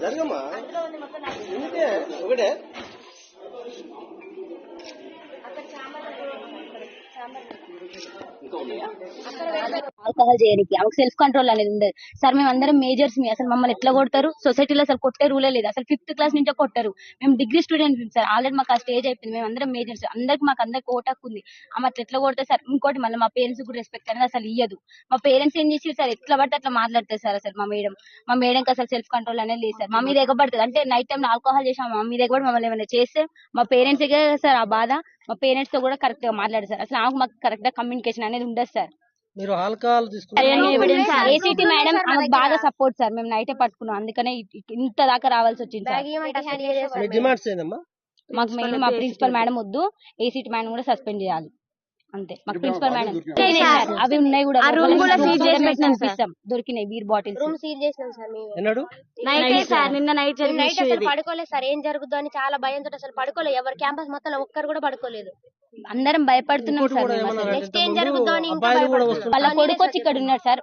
జరగమ్మా ఒకటే ఆల్కహాల్ చేయడానికి ఆమెకు సెల్ఫ్ కంట్రోల్ అనేది ఉండదు సార్. మేము అందరం మేజర్స్ మీ అసలు మమ్మల్ని ఎట్లా కొడతారు? సొసైటీలో అసలు కొట్టే రూలే లేదు. అసలు 5th క్లాస్ నుంచే కొట్టారు. మేము డిగ్రీ స్టూడెంట్స్ సార్. ఆల్రెడీ మాకు ఆ స్టేజ్ అయిపోయింది. మేము అందరం మేజర్స్. మాకు అందరికి ఓటాకు ఉంది. ఆమె అట్లా ఎట్లా కొడతారు సార్? ఇంకోటి మళ్ళీ మా పేరెంట్స్ కూడా రెస్పెక్ట్ అనేది అసలు ఇయ్యదు. మా పేరెంట్స్ ఏం చేసి సార్ ఎట్లా పడితే అట్లా మాట్లాడతారు సార్. అసలు మా మేడంకి అసలు సెల్ఫ్ కంట్రోల్ అనేది లేదు సార్. మా మీద ఎగబడుతుంది. అంటే నైట్ టైం ఆల్కహాల్ చేసాం మా మీద ఎగబడి మమ్మల్ని ఏమైనా చేస్తే మా పేరెంట్స్ సార్ ఆ బాధ. మా పేరెంట్స్ తో కూడా కరెక్ట్ గా మాట్లాడారు సార్. అసలు మాకు కరెక్ట్ గా కమ్యూనికేషన్ అనేది ఉండదు సార్. మీరు ఆల్కహాల్ ఏసీటీ మేడం ఆమెకు బాగా సపోర్ట్ సార్. మేము నైటే పట్టుకున్నాం. అందుకనే ఇంత దాకా రావాల్సి వచ్చింది సార్. డిమాండ్స్ ఏందమ్మా? మాకు మెయిన్ మా ప్రిన్సిపల్ మేడం వద్దు, ఏసీటీ మేడం కూడా సస్పెండ్ చేయాలి అంతే. మాకు ప్రిన్సిపల్ మేడం అవి ఉన్నాయి కూడా దొరికినాయి బీర్ బాటిల్స్ రూమ్ సీల్ చేసినాం సార్. నిన్న నైట్ అసలు పడుకోలేదు సార్. ఏం జరుగుతుందో అని చాలా భయంతో అసలు పడుకోలేదు. ఎవరు క్యాంపస్ మొత్తం ఒక్కరు కూడా పడుకోలేదు. అందరం భయపడుతున్నాం సార్. నెక్స్ట్ ఏం జరుగుతుందో అని వాళ్ళ కొడుకు వచ్చి ఇక్కడ ఉన్నాడు సార్.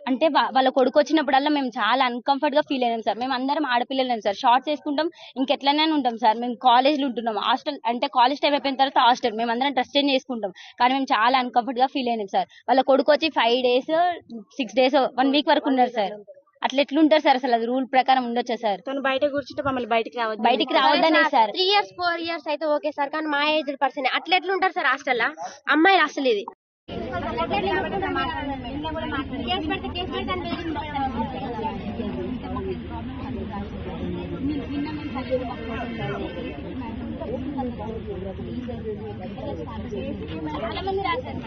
అంటే వాళ్ళ కొడుకు వచ్చినప్పుడల్లా మేము చాలా అన్కంఫర్ట్ గా ఫీల్ అయినాం సార్. మేము అందరం ఆడపిల్లలేం సార్. షార్ట్స్ వేసుకుంటాం, ఇంకెట్లనే ఉంటాం సార్. మేము కాలేజ్ లో ఉంటున్నాం. హాస్టల్ అంటే కాలేజ్ టైం అయిపోయిన తర్వాత హాస్టల్ మేము అందరం డ్రెస్ చేంజ్ చేసుకుంటాం. కానీ మేము చాలా అన్కంఫర్ట్ గా ఫీల్ అయినాం సార్. వాళ్ళ కొడుకు వచ్చి 5 days 6 days 1 week వరకు ఉన్నారు సార్. అట్లా ఎట్లుంటారు సార్? అసలు అది రూల్ ప్రకారం ఉండొచ్చా సార్? బయట కూర్చుంటే మమ్మల్ని బయటికి రావద్దనే సార్. 3 years 4 years అయితే ఓకే సార్. కానీ మా ఏజ్ పర్సన్ అట్లా ఎట్లుంటారు సార్ హాస్టల్లో? అమ్మాయిలు అసలు ఇది చాలా మంది రాశారు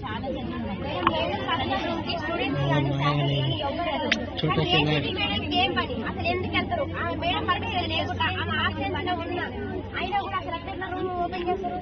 చాలా ఏం పని అసలు ఎందుకు వెళ్తారు? మేడం పర్మిషన్ లేకుండా ఆమె ఆబ్సెంట్ లో ఉన్నా అయినా కూడా అసలు రూమ్ ఓపెన్ చేస్తారు.